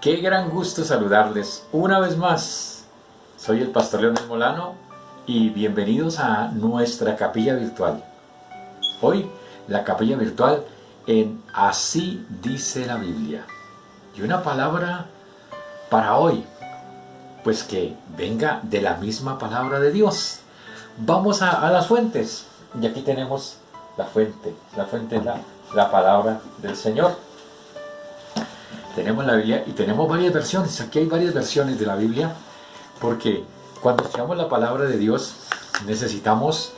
Qué gran gusto saludarles una vez más. Soy el pastor Leonel Molano y bienvenidos a nuestra capilla virtual. Hoy la capilla virtual en Así dice la Biblia. Y una palabra para hoy, pues que venga de la misma palabra de Dios. Vamos a las fuentes. Y aquí tenemos la fuente. La fuente es la palabra del Señor. Tenemos la Biblia y tenemos varias versiones. Aquí hay varias versiones de la Biblia, porque cuando estudiamos la palabra de Dios necesitamos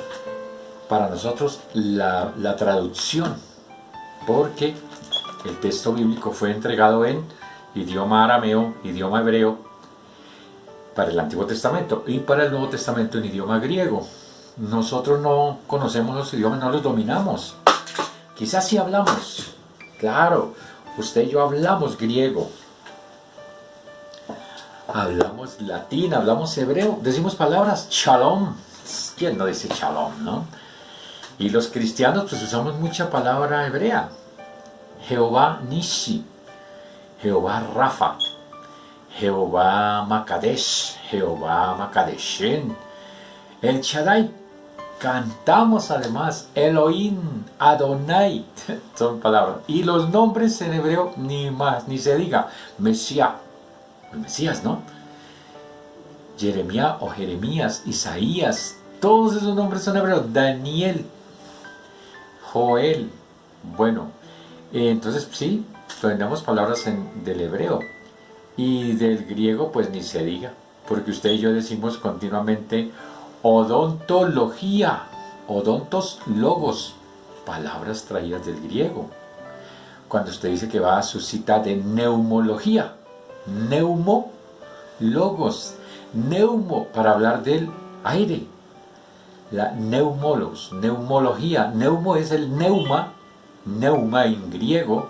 para nosotros la traducción, porque el texto bíblico fue entregado en idioma arameo, idioma hebreo para el Antiguo Testamento, y para el Nuevo Testamento en idioma griego. Nosotros no conocemos los idiomas, no los dominamos. Quizás sí hablamos, claro. Usted y yo hablamos griego, hablamos latín, hablamos hebreo, decimos palabras, shalom. ¿Quién no dice shalom, no? Y los cristianos pues usamos mucha palabra hebrea. Jehová Nishi, Jehová Rafa, Jehová Makadesh, Jehová Makadeshen, El Shaddai. Cantamos además Elohim, Adonai, son palabras. Y los nombres en hebreo ni más, ni se diga. Mesías, el Mesías, ¿no? Jeremías o Jeremías, Isaías, todos esos nombres son hebreos. Daniel, Joel. Bueno, entonces sí, tenemos palabras del hebreo. Y del griego pues ni se diga, porque usted y yo decimos continuamente odontología, odontos logos, palabras traídas del griego. Cuando usted dice que va a su cita de neumología, neumo, logos, neumo, para hablar del aire, la neumología, neumo es el neuma en griego,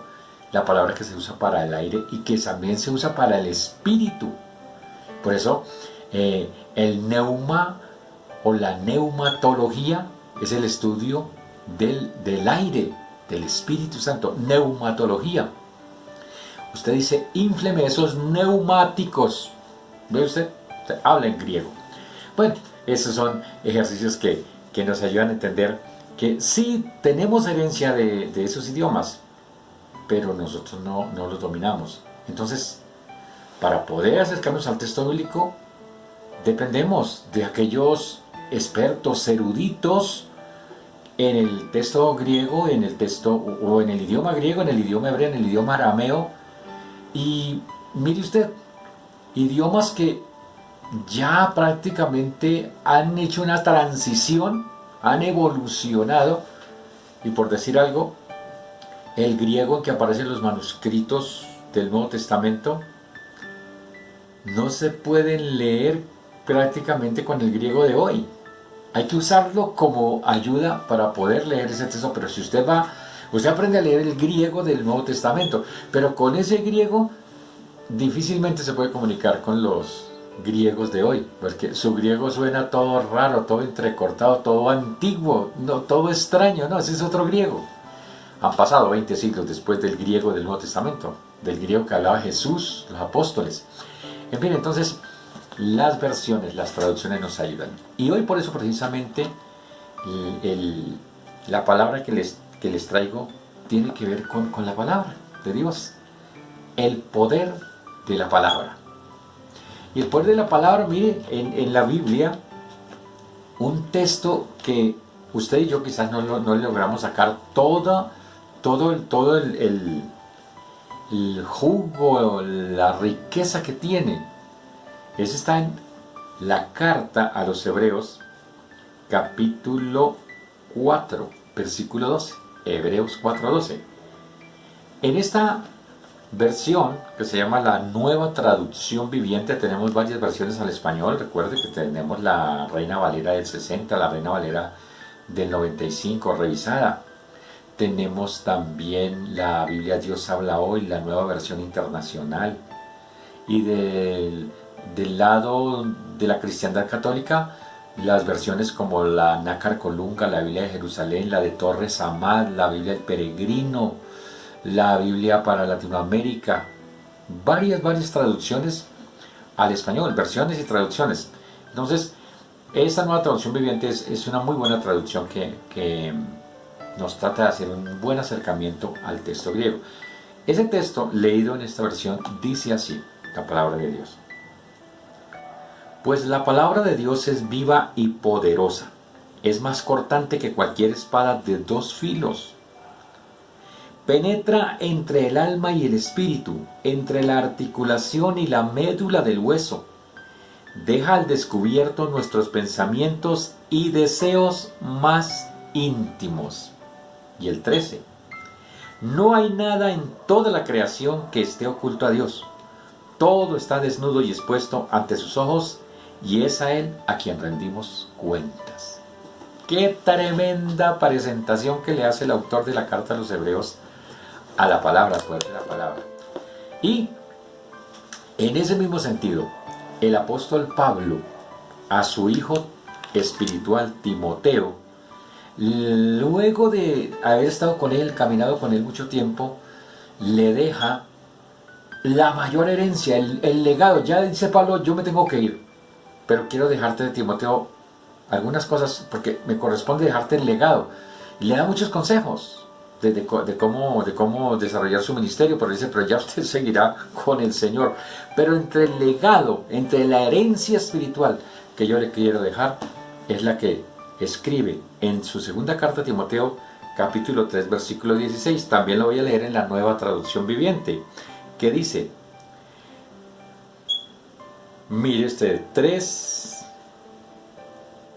la palabra que se usa para el aire y que también se usa para el espíritu. Por eso el neuma o la neumatología es el estudio del aire, del Espíritu Santo. Neumatología. Usted dice, infleme esos neumáticos. ¿Ve usted? Usted habla en griego. Bueno, esos son ejercicios que nos ayudan a entender que sí tenemos herencia de esos idiomas, pero nosotros no los dominamos. Entonces, para poder acercarnos al texto bíblico, dependemos de aquellos expertos, eruditos en el texto griego, en el texto o en el idioma griego, en el idioma hebreo, en el idioma arameo. Y mire usted, idiomas que ya prácticamente han hecho una transición, han evolucionado. Y por decir algo, el griego en que aparecen los manuscritos del Nuevo Testamento no se pueden leer prácticamente con el griego de hoy. Hay que usarlo como ayuda para poder leer ese texto, pero si usted aprende a leer el griego del Nuevo Testamento, pero con ese griego difícilmente se puede comunicar con los griegos de hoy, porque su griego suena todo raro, todo entrecortado, todo antiguo, no, todo extraño, no, ese es otro griego. Han pasado 20 siglos después del griego del Nuevo Testamento, del griego que hablaba Jesús, los apóstoles. En fin, entonces las versiones, las traducciones nos ayudan. Y hoy por eso precisamente la palabra que les traigo tiene que ver con la palabra de Dios. El poder de la palabra. Y el poder de la palabra, mire, en la Biblia, un texto que usted y yo quizás no logramos sacar todo el jugo, la riqueza que tiene. Eso está en la carta a los Hebreos, capítulo 4, versículo 12. Hebreos 4:12. En esta versión, que se llama la Nueva Traducción Viviente, tenemos varias versiones al español. Recuerde que tenemos la Reina Valera del 60, la Reina Valera del 95 revisada. Tenemos también la Biblia Dios habla hoy, la Nueva Versión Internacional. Y del lado de la cristiandad católica, las versiones como la Nácar Colunga, la Biblia de Jerusalén, la de Torres Amad, la Biblia del Peregrino, la Biblia para Latinoamérica, varias traducciones al español, versiones y traducciones. Entonces, esta nueva traducción viviente es una muy buena traducción que nos trata de hacer un buen acercamiento al texto griego. Ese texto leído en esta versión dice así, la palabra de Dios. Pues la palabra de Dios es viva y poderosa, es más cortante que cualquier espada de dos filos. Penetra entre el alma y el espíritu, entre la articulación y la médula del hueso. Deja al descubierto nuestros pensamientos y deseos más íntimos. Y el 13. No hay nada en toda la creación que esté oculto a Dios. Todo está desnudo y expuesto ante sus ojos, y es a Él a quien rendimos cuentas. Qué tremenda presentación que le hace el autor de la carta a los Hebreos a la palabra, al poder de la palabra. Y en ese mismo sentido, el apóstol Pablo a su hijo espiritual Timoteo, luego de haber estado con él, caminado con él mucho tiempo, le deja la mayor herencia, el legado. Ya dice Pablo, yo me tengo que ir, pero quiero dejarte de Timoteo algunas cosas porque me corresponde dejarte el legado. Y le da muchos consejos de cómo desarrollar su ministerio, pero dice, pero ya usted seguirá con el Señor. Pero entre el legado, entre la herencia espiritual que yo le quiero dejar, es la que escribe en su segunda carta a Timoteo, capítulo 3, versículo 16. También lo voy a leer en la Nueva Traducción Viviente, que dice, mire usted, 3,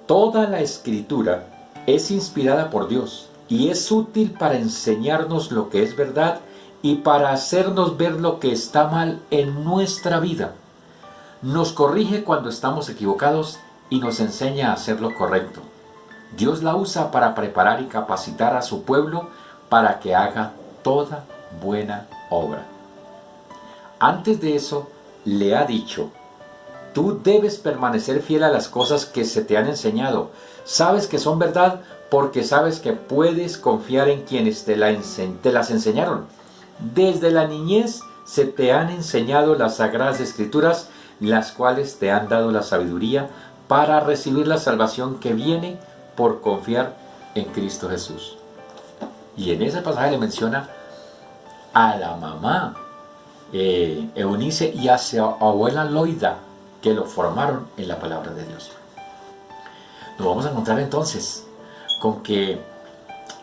toda la escritura es inspirada por Dios y es útil para enseñarnos lo que es verdad y para hacernos ver lo que está mal en nuestra vida. Nos corrige cuando estamos equivocados y nos enseña a hacer lo correcto. Dios la usa para preparar y capacitar a su pueblo para que haga toda buena obra. Antes de eso, le ha dicho, tú debes permanecer fiel a las cosas que se te han enseñado. Sabes que son verdad porque sabes que puedes confiar en quienes te las enseñaron. Desde la niñez se te han enseñado las Sagradas Escrituras, las cuales te han dado la sabiduría para recibir la salvación que viene por confiar en Cristo Jesús. Y en ese pasaje le menciona a la mamá Eunice y a su abuela Loida, que lo formaron en la palabra de Dios. Nos vamos a encontrar entonces con que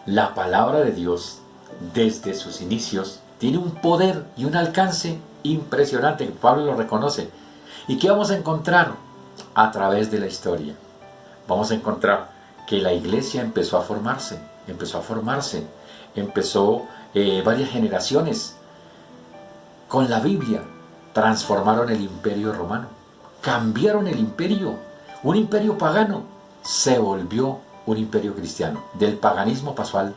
la palabra de Dios desde sus inicios tiene un poder y un alcance impresionante, que Pablo lo reconoce. ¿Y qué vamos a encontrar a través de la historia? Vamos a encontrar que la iglesia empezó a formarse, empezó varias generaciones. Con la Biblia transformaron el imperio romano, cambiaron el imperio. Un imperio pagano se volvió un imperio cristiano. Del paganismo pasó al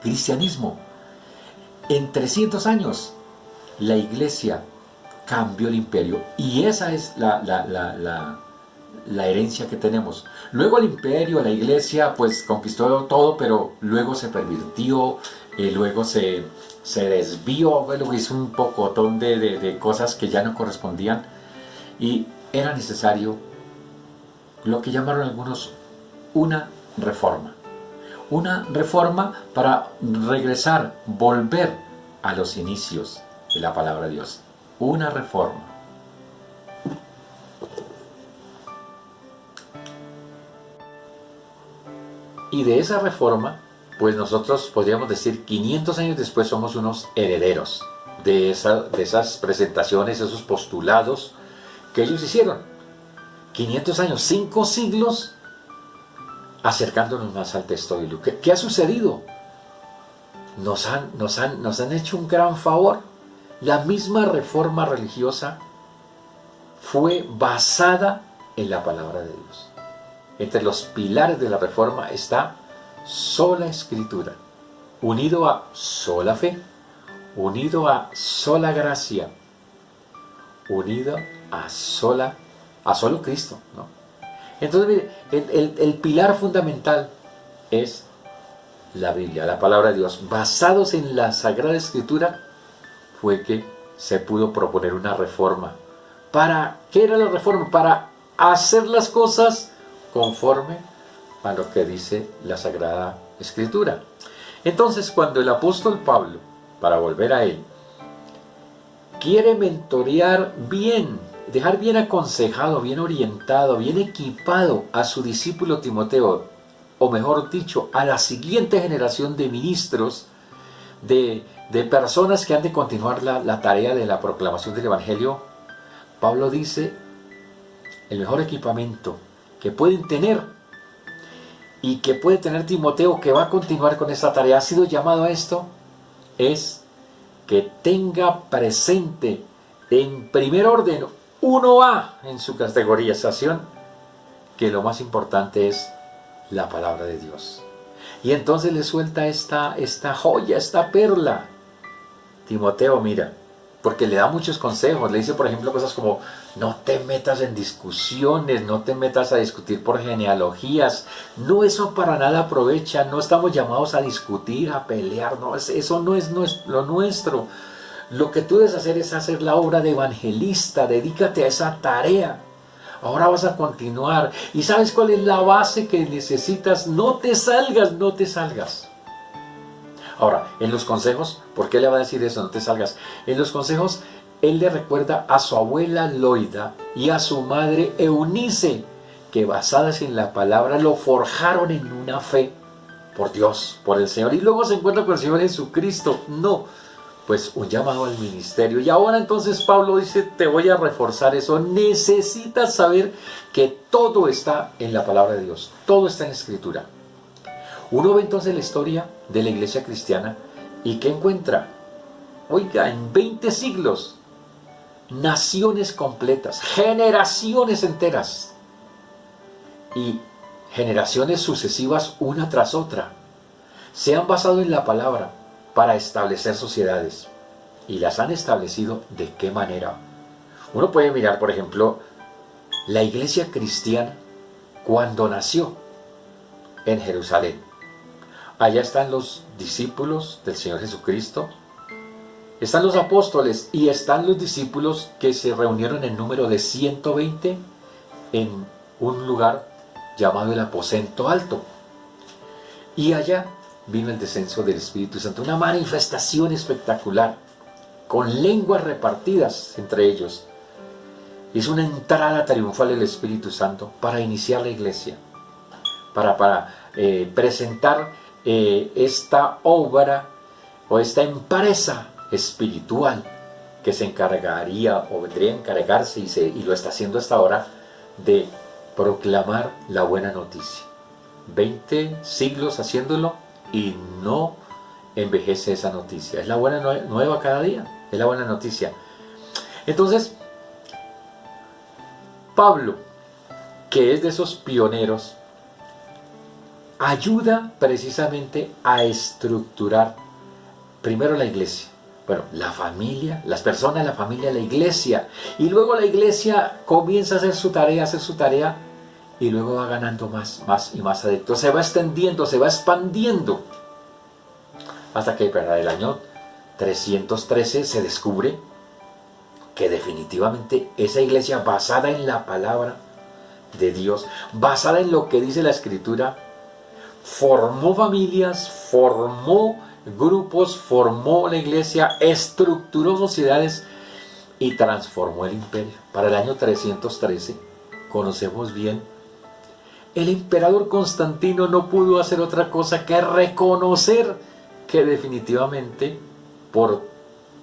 cristianismo. En 300 años la iglesia cambió el imperio, y esa es la herencia que tenemos. Luego el imperio, la iglesia pues conquistó todo, pero luego se pervirtió, luego se desvió, bueno, hizo un pocotón de cosas que ya no correspondían, y era necesario lo que llamaron algunos una reforma para regresar, volver a los inicios de la palabra de Dios. Una reforma. Y de esa reforma, pues nosotros podríamos decir 500 años después somos unos herederos de esas presentaciones, esos postulados que ellos hicieron. 500 años, 5 siglos acercándonos más al texto bíblico. ¿Qué ha sucedido? Nos han hecho un gran favor. La misma reforma religiosa fue basada en la palabra de Dios. Entre los pilares de la reforma está sola escritura, unido a sola fe, unido a sola gracia, unido a solo Cristo, ¿no? Entonces, mire, el pilar fundamental es la Biblia, la palabra de Dios. Basados en la Sagrada Escritura fue que se pudo proponer una reforma. ¿Qué era la reforma? Para hacer las cosas conforme a lo que dice la Sagrada Escritura. Entonces, cuando el apóstol Pablo, para volver a él, quiere mentorear bien, dejar bien aconsejado, bien orientado, bien equipado a su discípulo Timoteo, o mejor dicho, a la siguiente generación de ministros, de personas que han de continuar la tarea de la proclamación del Evangelio, Pablo dice, el mejor equipamiento que pueden tener y que puede tener Timoteo, que va a continuar con esta tarea, ha sido llamado a esto, es que tenga presente en primer orden 1A en su categorización, que lo más importante es la palabra de Dios. Y entonces le suelta esta joya, esta perla. Timoteo, mira, porque le da muchos consejos, le dice por ejemplo cosas como no te metas en discusiones, no te metas a discutir por genealogías, no, eso para nada aprovecha, no estamos llamados a discutir, a pelear, no, eso no es lo nuestro. Lo que tú debes hacer es hacer la obra de evangelista, dedícate a esa tarea. Ahora vas a continuar. ¿Y sabes cuál es la base que necesitas? No te salgas, no te salgas. Ahora, en los consejos, ¿por qué le va a decir eso? No te salgas. En los consejos, él le recuerda a su abuela Loida y a su madre Eunice, que basadas en la palabra lo forjaron en una fe por Dios, por el Señor. Y luego se encuentra con el Señor Jesucristo. No, pues un llamado al ministerio. Y ahora entonces Pablo dice, te voy a reforzar eso. Necesitas saber que todo está en la palabra de Dios. Todo está en la Escritura. Uno ve entonces la historia de la iglesia cristiana y ¿qué encuentra? Oiga, en 20 siglos, naciones completas, generaciones enteras y generaciones sucesivas una tras otra se han basado en la palabra para establecer sociedades. ¿Y las han establecido de qué manera? Uno puede mirar, por ejemplo, la iglesia cristiana cuando nació en Jerusalén. Allá están los discípulos del Señor Jesucristo, están los apóstoles y están los discípulos que se reunieron en número de 120 en un lugar llamado el Aposento Alto. Y allá vino el descenso del Espíritu Santo, una manifestación espectacular, con lenguas repartidas entre ellos. Es una entrada triunfal del Espíritu Santo para iniciar la iglesia, para presentar esta obra o esta empresa espiritual que se encargaría o vendría a encargarse y lo está haciendo hasta ahora de proclamar la buena noticia. 20 siglos haciéndolo y no envejece esa noticia. Es la buena nueva cada día, es la buena noticia. Entonces, Pablo, que es de esos pioneros, ayuda precisamente a estructurar primero la iglesia. Bueno, la familia, las personas, la familia, la iglesia. Y luego la iglesia comienza a hacer su tarea y luego va ganando más y más adeptos. Se va extendiendo, se va expandiendo. Hasta que para el año 313 se descubre que definitivamente esa iglesia basada en la palabra de Dios, basada en lo que dice la Escritura, formó familias, formó grupos, formó la iglesia, estructuró sociedades y transformó el imperio. Para el año 313, conocemos bien, el emperador Constantino no pudo hacer otra cosa que reconocer que definitivamente por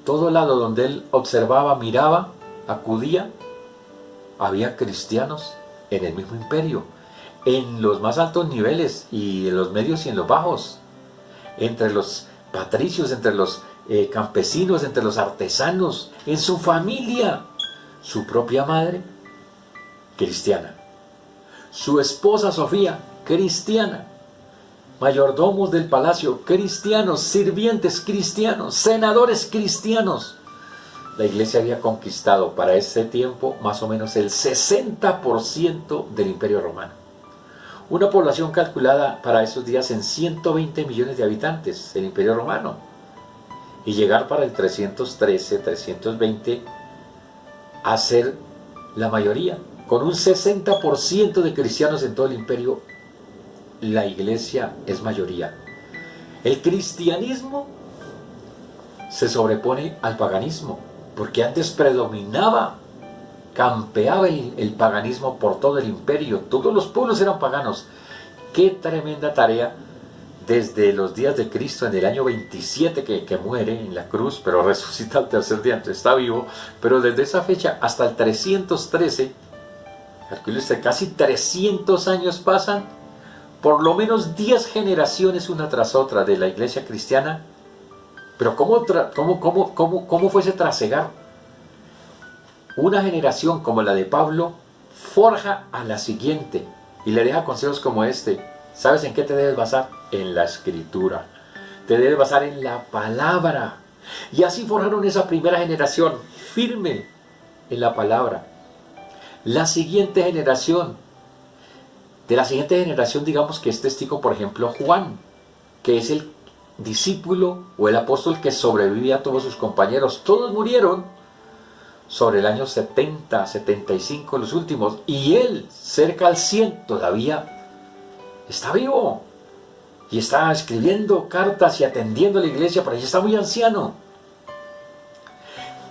todo lado donde él observaba, miraba, acudía, había cristianos en el mismo imperio, en los más altos niveles y en los medios y en los bajos, entre los patricios, entre los campesinos, entre los artesanos, en su familia, su propia madre, cristiana, su esposa Sofía, cristiana, mayordomos del palacio, cristianos, sirvientes cristianos, senadores cristianos. La iglesia había conquistado para ese tiempo más o menos el 60% del Imperio Romano. Una población calculada para esos días en 120 millones de habitantes, el Imperio Romano. y llegar para el 313, 320 a ser la mayoría. Con un 60% de cristianos en todo el imperio, la iglesia es mayoría. El cristianismo se sobrepone al paganismo, porque antes predominaba, campeaba el paganismo por todo el imperio. Todos los pueblos eran paganos. Qué tremenda tarea. Desde los días de Cristo, en el año 27 que muere en la cruz, pero resucita al tercer día, entonces está vivo, pero desde esa fecha hasta el 313, calcule usted, casi 300 años pasan, por lo menos 10 generaciones una tras otra de la iglesia cristiana. Pero ¿cómo fue ese trasegar? Una generación como la de Pablo forja a la siguiente y le deja consejos como este. ¿Sabes en qué te debes basar? En la Escritura. Te debes basar en la palabra. Y así forjaron esa primera generación, firme en la palabra. La siguiente generación, de la siguiente generación, digamos que es testigo, por ejemplo, Juan, que es el discípulo o el apóstol que sobrevive a todos sus compañeros. Todos murieron sobre el año 70, 75, los últimos. Y él, cerca al 100, todavía está vivo y está escribiendo cartas y atendiendo a la iglesia, pero ya está muy anciano.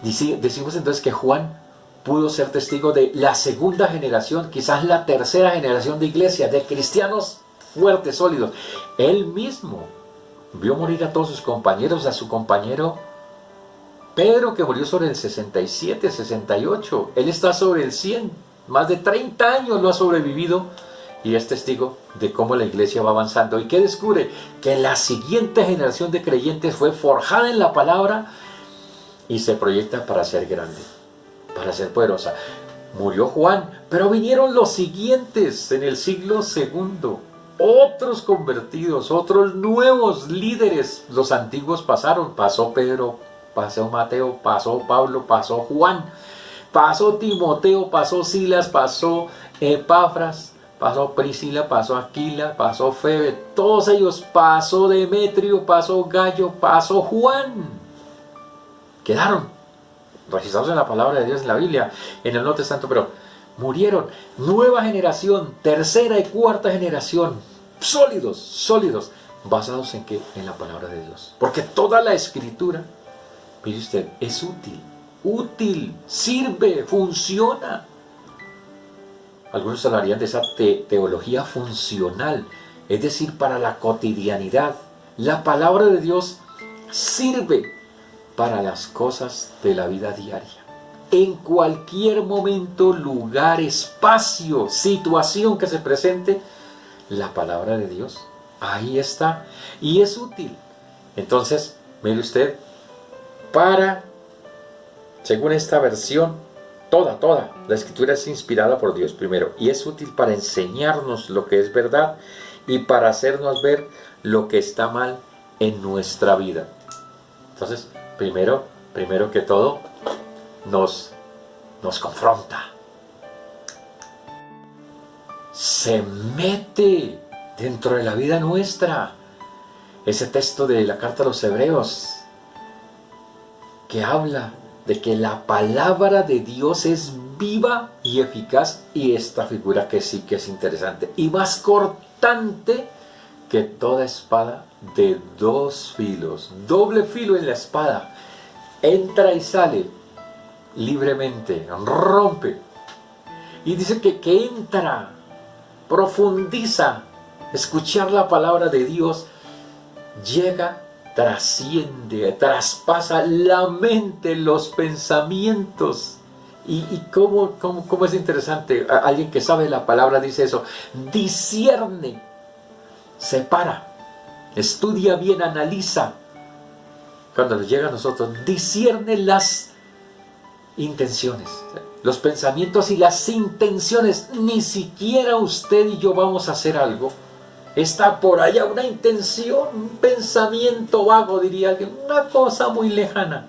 Decimos entonces que Juan pudo ser testigo de la segunda generación, quizás la tercera generación de iglesia, de cristianos fuertes, sólidos. Él mismo vio morir a todos sus compañeros, a su compañero Pedro, que murió sobre el 67, 68. Él está sobre el 100, más de 30 años lo ha sobrevivido. Y es testigo de cómo la iglesia va avanzando. ¿Y qué descubre? Que la siguiente generación de creyentes fue forjada en la palabra y se proyecta para ser grande, para ser poderosa. Murió Juan, pero vinieron los siguientes en el siglo segundo. Otros convertidos, otros nuevos líderes. Los antiguos pasaron. Pasó Pedro, pasó Mateo, pasó Pablo, pasó Juan, pasó Timoteo, pasó Silas, pasó Epafras, pasó Priscila, pasó Aquila, pasó Febe, todos ellos, pasó Demetrio, pasó Gallo, pasó Juan. Quedaron registrados en la palabra de Dios, en la Biblia, en el Nuevo Testamento, pero murieron. Nueva generación, tercera y cuarta generación, sólidos, basados en ¿qué? En la palabra de Dios. Porque toda la Escritura, mire usted, es útil, sirve, funciona. Algunos hablarían de esa teología funcional, es decir, para la cotidianidad. La palabra de Dios sirve para las cosas de la vida diaria. En cualquier momento, lugar, espacio, situación que se presente, la palabra de Dios ahí está y es útil. Entonces, mire usted, según esta versión, toda la Escritura es inspirada por Dios primero y es útil para enseñarnos lo que es verdad y para hacernos ver lo que está mal en nuestra vida. Entonces, primero que todo, nos confronta, se mete dentro de la vida nuestra. Ese texto de la carta a los Hebreos que habla de que la palabra de Dios es viva y eficaz, y esta figura que sí que es interesante, y más cortante que toda espada de dos filos, doble filo en la espada, entra y sale libremente, rompe, y dice que entra, profundiza, escuchar la palabra de Dios, llega, trasciende, traspasa la mente, los pensamientos. Y cómo es interesante, alguien que sabe la palabra dice eso, discierne, separa, estudia bien, analiza. Cuando nos llega a nosotros, discierne las intenciones, los pensamientos y las intenciones. Ni siquiera usted y yo vamos a hacer algo. Está por allá una intención, un pensamiento vago, diría alguien, una cosa muy lejana.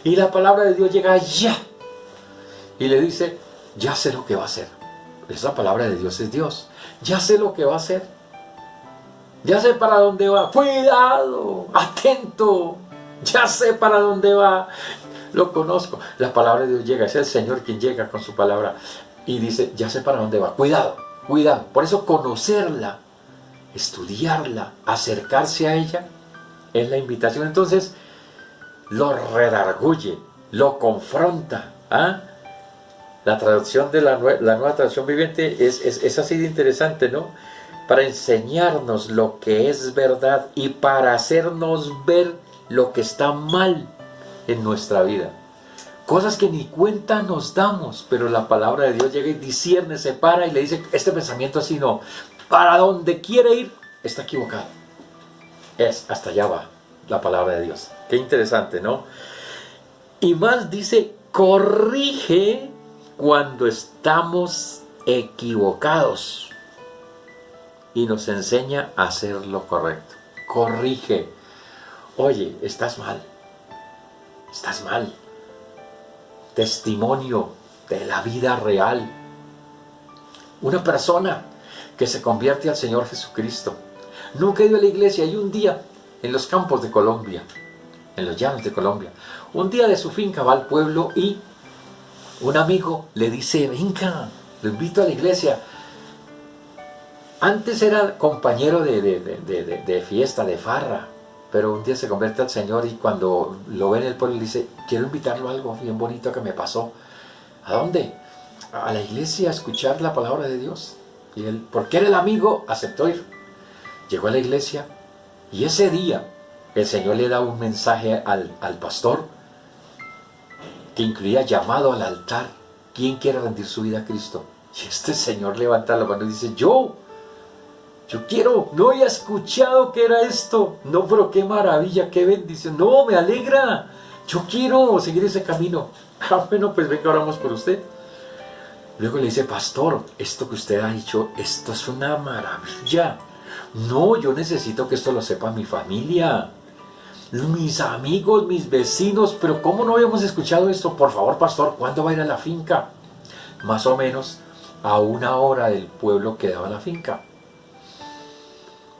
Y la palabra de Dios llega allá y le dice, ya sé lo que va a hacer. Esa palabra de Dios es Dios. Ya sé lo que va a hacer. Ya sé para dónde va. Cuidado, atento. Ya sé para dónde va, lo conozco. La palabra de Dios llega, es el Señor quien llega con su palabra y dice, ya sé para dónde va. Cuidado, cuidado. Por eso conocerla, estudiarla, acercarse a ella, es la invitación. Entonces, lo redarguye, lo confronta. ¿Ah? La traducción de la nueva traducción viviente es así de interesante, ¿no? Para enseñarnos lo que es verdad y para hacernos ver lo que está mal en nuestra vida. Cosas que ni cuenta nos damos, pero la palabra de Dios llega y discierne, separa y le dice, este pensamiento así no. Para donde quiere ir, está equivocado. Hasta allá va la palabra de Dios. Qué interesante, ¿no? Y más dice, corrige cuando estamos equivocados y nos enseña a hacer lo correcto. Corrige. Oye, estás mal. Estás mal. Testimonio de la vida real. Una persona que se convierte al Señor Jesucristo. Nunca he ido a la iglesia y un día en los campos de Colombia, en los llanos de Colombia, un día de su finca va al pueblo y un amigo le dice, venga, lo invito a la iglesia. Antes era compañero de fiesta, de farra, pero un día se convierte al Señor y cuando lo ve en el pueblo le dice, quiero invitarlo a algo bien bonito que me pasó. ¿A dónde? A la iglesia a escuchar la palabra de Dios. Y él, porque era el amigo, aceptó ir. Llegó a la iglesia y ese día el Señor le da un mensaje al pastor que incluía llamado al altar. ¿Quién quiere rendir su vida a Cristo? Y este señor levanta la mano y dice, yo quiero, no había escuchado que era esto. No, pero qué maravilla, qué bendición. No, me alegra. Yo quiero seguir ese camino. Ah, bueno, pues venga, oramos por usted. Luego le dice, pastor, esto que usted ha dicho, esto es una maravilla. No, yo necesito que esto lo sepa mi familia, mis amigos, mis vecinos, pero ¿cómo no habíamos escuchado esto? Por favor, pastor, ¿cuándo va a ir a la finca? Más o menos a 1 hora del pueblo quedaba la finca.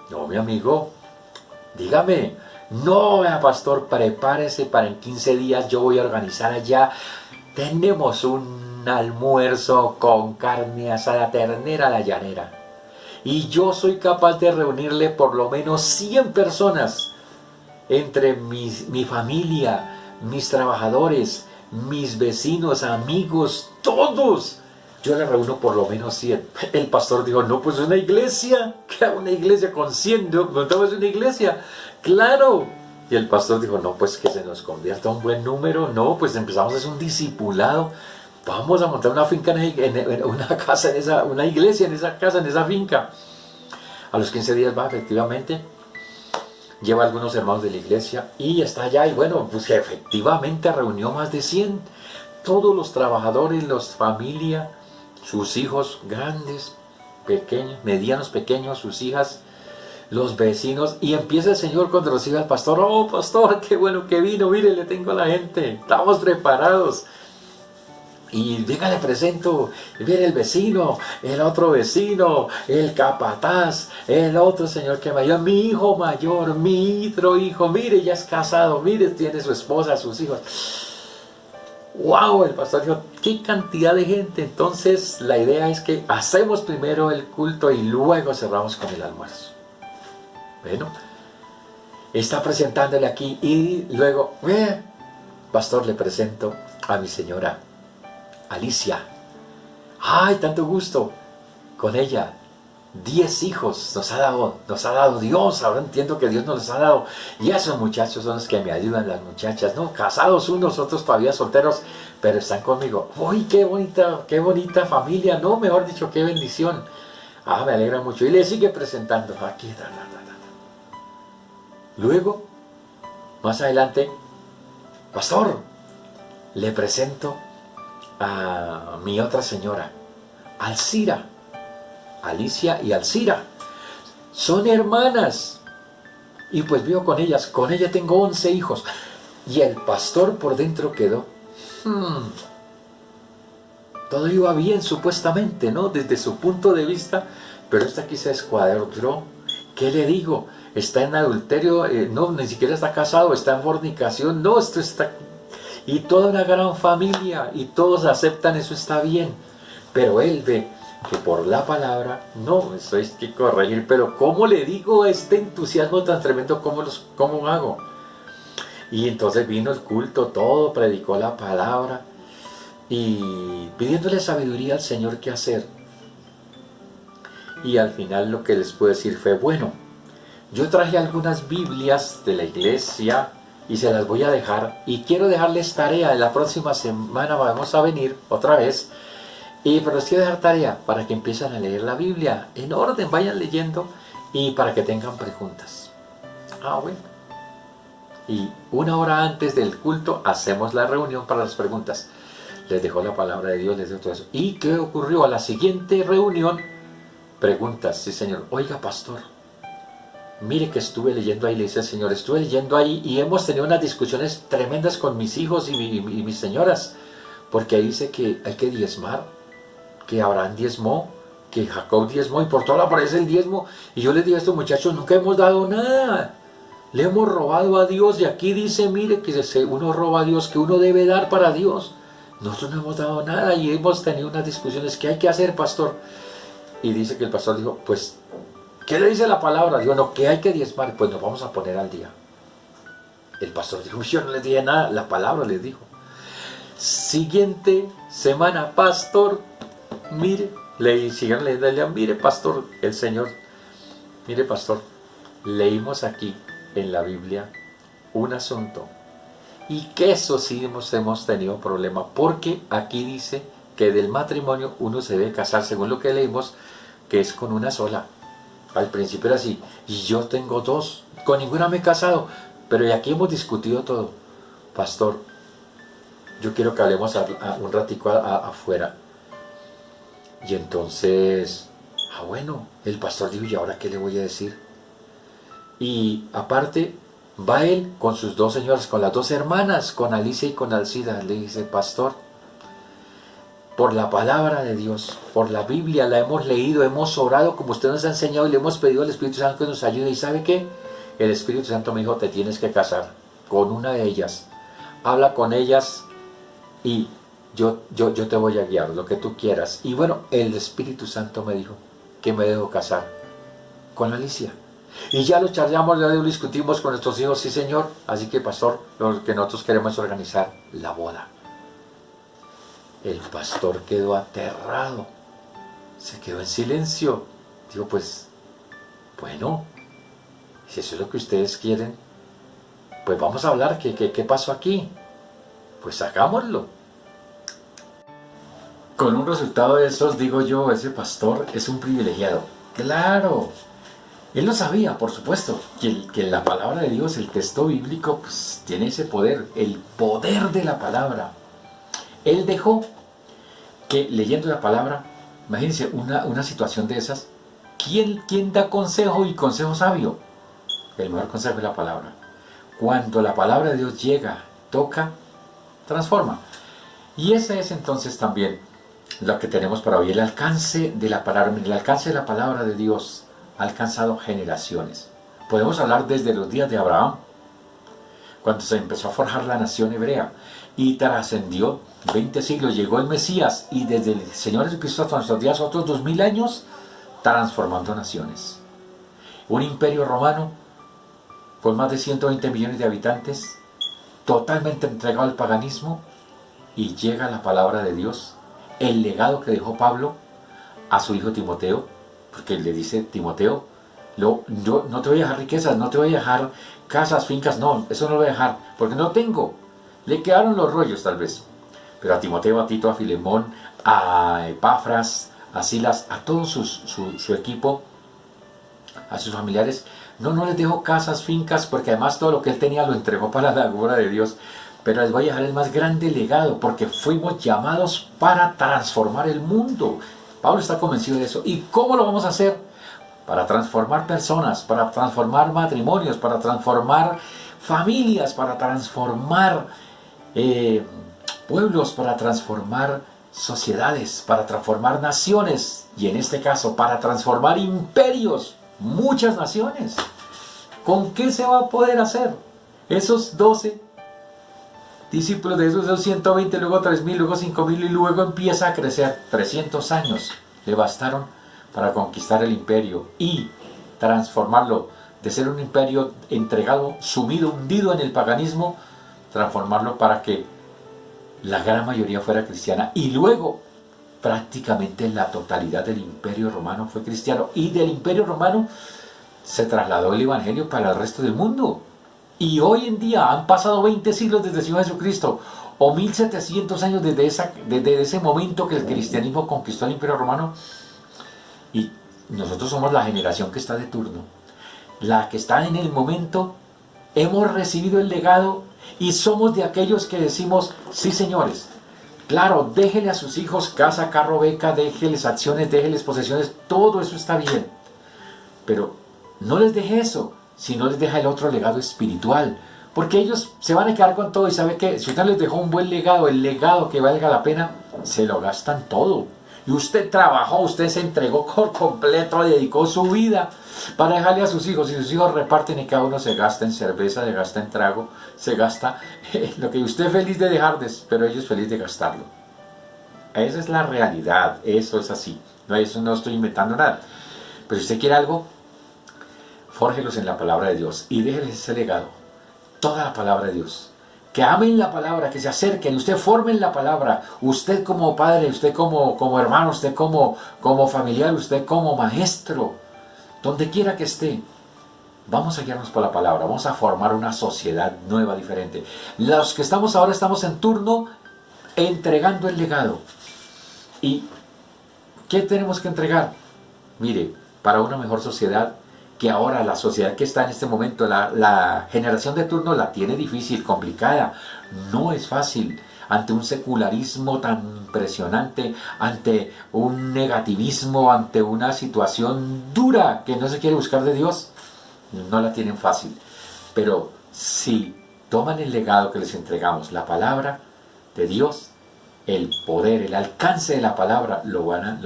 No, mi amigo, dígame, no, vea, pastor, prepárese para en 15 días yo voy a organizar allá. Tenemos un almuerzo con carne asada, ternera a la llanera. Y yo soy capaz de reunirle por lo menos 100 personas entre mi familia, mis trabajadores, mis vecinos, amigos, todos. Yo le reúno por lo menos 100. El pastor dijo, no, pues una iglesia. ¿Qué hago una iglesia con 100? ¿Montamos una iglesia? ¡Claro! Y el pastor dijo, no, pues que se nos convierta un buen número. No, pues empezamos a hacer un discipulado. Vamos a montar una finca en una casa, una iglesia en esa casa, en esa finca. A los 15 días va, efectivamente. Lleva a algunos hermanos de la iglesia y está allá. Y bueno, pues que efectivamente reunió más de 100. Todos los trabajadores, los familia, sus hijos grandes, pequeños, medianos, pequeños, sus hijas, los vecinos. Y empieza el Señor cuando recibe al pastor. Oh, pastor, qué bueno que vino. Mire, le tengo a la gente. Estamos preparados. Y venga, le presento, viene el vecino, el otro vecino, el capataz, el otro señor que mayor, mi hijo mayor, mi otro hijo, mire, ya es casado, mire, tiene su esposa, sus hijos. ¡Wow! El pastor dijo, ¡qué cantidad de gente! Entonces, la idea es que hacemos primero el culto y luego cerramos con el almuerzo. Bueno, está presentándole aquí y luego, pastor, le presento a mi señora Alicia. ¡Ay, tanto gusto! Con ella, 10 hijos nos ha dado Dios. Ahora entiendo que Dios nos los ha dado. Y esos muchachos son los que me ayudan, las muchachas, ¿no? Casados unos, otros todavía solteros, pero están conmigo. ¡Uy, qué bonita familia! No, mejor dicho, qué bendición. Ah, me alegra mucho. Y le sigue presentando. Aquí, Luego, más adelante, pastor, le presento a mi otra señora, Alcira. Alicia y Alcira son hermanas y pues vivo con ellas. Con ella tengo 11 hijos. Y el pastor por dentro quedó, todo iba bien supuestamente, ¿no? Desde su punto de vista, pero esta aquí se escuadró. ¿Qué le digo? está en adulterio, no, ni siquiera está casado, está en fornicación, no, esto está... Y toda una gran familia, y todos aceptan, eso está bien. Pero él ve que por la palabra, no, eso hay que corregir, pero ¿cómo le digo este entusiasmo tan tremendo? ¿Cómo hago? Y entonces vino el culto, todo, predicó la palabra, y pidiéndole sabiduría al Señor qué hacer. Y al final lo que les puedo decir fue, bueno, yo traje algunas Biblias de la iglesia y se las voy a dejar, y quiero dejarles tarea. En la próxima semana vamos a venir otra vez, pero les quiero dejar tarea para que empiecen a leer la Biblia en orden, vayan leyendo, y para que tengan preguntas. Bueno. Y una hora antes del culto hacemos la reunión para las preguntas. Les dejó la palabra de Dios, les dio todo eso. ¿Y qué ocurrió? A la siguiente reunión, preguntas. Sí, señor. Oiga, pastor, mire que estuve leyendo ahí, le dice el Señor, estuve leyendo ahí y hemos tenido unas discusiones tremendas con mis hijos y mis señoras, porque ahí dice que hay que diezmar, que Abraham diezmó, que Jacob diezmó, y por todo aparece el diezmo. Y yo les digo a estos muchachos, nunca hemos dado nada, le hemos robado a Dios, y aquí dice, mire, que uno roba a Dios, que uno debe dar para Dios. Nosotros no hemos dado nada, y hemos tenido unas discusiones. ¿Qué hay que hacer, pastor? Y dice que el pastor dijo, pues, ¿qué le dice la palabra? Digo, no, que hay que diezmar, pues nos vamos a poner al día. El pastor dijo, yo no les dije nada, la palabra les dijo. Siguiente semana, pastor, mire, le siguieron leyendo, mire, pastor, el Señor, mire, pastor, leímos aquí en la Biblia un asunto, y que eso sí hemos tenido problema, porque aquí dice que del matrimonio uno se debe casar, según lo que leímos, que es con una sola. Al principio era así, y yo tengo dos, con ninguna me he casado, pero y aquí hemos discutido todo. Pastor, yo quiero que hablemos un ratico afuera. Y entonces, bueno, el pastor dijo, ¿y ahora qué le voy a decir? Y aparte, va él con sus dos señoras, con las dos hermanas, con Alicia y con Alcida. Le dice, pastor, por la palabra de Dios, por la Biblia, la hemos leído, hemos orado como usted nos ha enseñado, y le hemos pedido al Espíritu Santo que nos ayude. ¿Y sabe qué? El Espíritu Santo me dijo, te tienes que casar con una de ellas. Habla con ellas y yo te voy a guiar, lo que tú quieras. Y bueno, el Espíritu Santo me dijo que me dejo casar con Alicia. Y ya lo charlamos, ya lo discutimos con nuestros hijos, sí, señor. Así que, pastor, lo que nosotros queremos es organizar la boda. El pastor quedó aterrado, se quedó en silencio. Digo, pues, bueno, si eso es lo que ustedes quieren, pues vamos a hablar. ¿Qué pasó aquí? Pues hagámoslo. Con un resultado de esos, digo yo, ese pastor es un privilegiado. Claro, él lo sabía, por supuesto, que la palabra de Dios, el texto bíblico, pues tiene ese poder, el poder de la palabra. Él dejó que, leyendo la palabra, imagínense una situación de esas, ¿quién da consejo y consejo sabio? El mejor consejo es la palabra. Cuando la palabra de Dios llega, toca, transforma. Y ese es entonces también lo que tenemos para hoy, el alcance de la palabra. El alcance de la palabra de Dios ha alcanzado generaciones. Podemos hablar desde los días de Abraham, cuando se empezó a forjar la nación hebrea, y trascendió 20 siglos, llegó el Mesías, y desde el Señor Jesucristo hasta nuestros días, otros 2000 años, transformando naciones. Un imperio romano con más de 120 millones de habitantes, totalmente entregado al paganismo, y llega la palabra de Dios, el legado que dejó Pablo a su hijo Timoteo, porque le dice, Timoteo, yo no te voy a dejar riquezas, no te voy a dejar casas, fincas, no, eso no lo voy a dejar, porque no tengo. Le quedaron los rollos tal vez, pero a Timoteo, a Tito, a Filemón, a Epafras, a Silas, a todo su equipo, a sus familiares, no les dejó casas, fincas, porque además todo lo que él tenía lo entregó para la obra de Dios. Pero les voy a dejar el más grande legado, porque fuimos llamados para transformar el mundo. Pablo está convencido de eso. ¿Y cómo lo vamos a hacer? Para transformar personas, para transformar matrimonios, para transformar familias, para transformar pueblos, para transformar sociedades, para transformar naciones, y en este caso para transformar imperios, muchas naciones. ¿Con qué se va a poder hacer? Esos 12 discípulos de esos 120, luego 3000, luego 5000 y luego empieza a crecer. 300 años le bastaron para conquistar el imperio y transformarlo de ser un imperio entregado, sumido, hundido en el paganismo, transformarlo para que la gran mayoría fuera cristiana. Y luego prácticamente la totalidad del imperio romano fue cristiano, y del imperio romano se trasladó el evangelio para el resto del mundo. Y hoy en día han pasado 20 siglos desde el Señor Jesucristo, o 1700 años desde ese momento que el cristianismo conquistó el imperio romano, y nosotros somos la generación que está de turno, la que está en el momento. Hemos recibido el legado y somos de aquellos que decimos: sí, señores, claro, déjele a sus hijos casa, carro, beca, déjeles acciones, déjeles posesiones, todo eso está bien, pero no les deje eso, sino les deja el otro legado espiritual, porque ellos se van a quedar con todo. Y sabe que si usted les dejó un buen legado, el legado que valga la pena, se lo gastan todo. Y usted trabajó, usted se entregó por completo, dedicó su vida para dejarle a sus hijos, y sus hijos reparten y cada uno se gasta en cerveza, se gasta en trago, se gasta lo que usted es feliz de dejarles, pero ellos feliz de gastarlo. Esa es la realidad, eso es así, eso no estoy inventando nada. Pero si usted quiere algo, fórjelos en la palabra de Dios y déjenles ese legado, toda la palabra de Dios. Que amen la palabra, que se acerquen, usted forme en la palabra, usted como padre, usted como hermano, usted como familiar, usted como maestro, donde quiera que esté. Vamos a guiarnos por la palabra, vamos a formar una sociedad nueva, diferente. Los que estamos ahora estamos en turno entregando el legado. ¿Y qué tenemos que entregar? Mire, para una mejor sociedad, que ahora la sociedad que está en este momento, la generación de turno la tiene difícil, complicada, no es fácil, ante un secularismo tan impresionante, ante un negativismo, ante una situación dura que no se quiere buscar de Dios, no la tienen fácil. Pero si toman el legado que les entregamos, la palabra de Dios, el poder, el alcance de la palabra, lo van a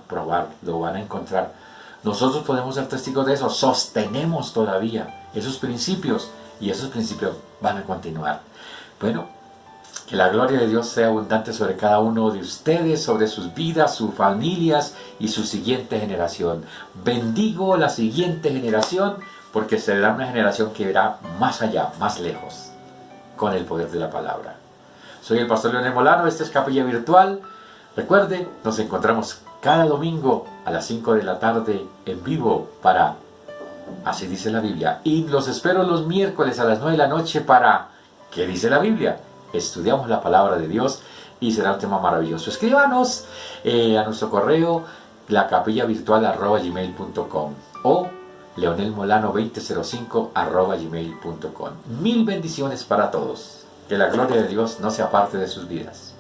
probar, lo van a encontrar. Nosotros podemos ser testigos de eso, sostenemos todavía esos principios y esos principios van a continuar. Bueno, que la gloria de Dios sea abundante sobre cada uno de ustedes, sobre sus vidas, sus familias y su siguiente generación. Bendigo la siguiente generación porque será una generación que irá más allá, más lejos, con el poder de la palabra. Soy el pastor Leonel Molano, esta es Capilla Virtual. Recuerde, nos encontramos cada domingo a las 5 de la tarde en vivo para Así dice la Biblia. Y los espero los miércoles a las 9 de la noche para ¿Qué dice la Biblia? Estudiamos la palabra de Dios y será un tema maravilloso. Escríbanos a nuestro correo lacapillavirtual@gmail.com o leonelmolano2005@gmail.com. Mil bendiciones para todos. Que la gloria de Dios no se aparte de sus vidas.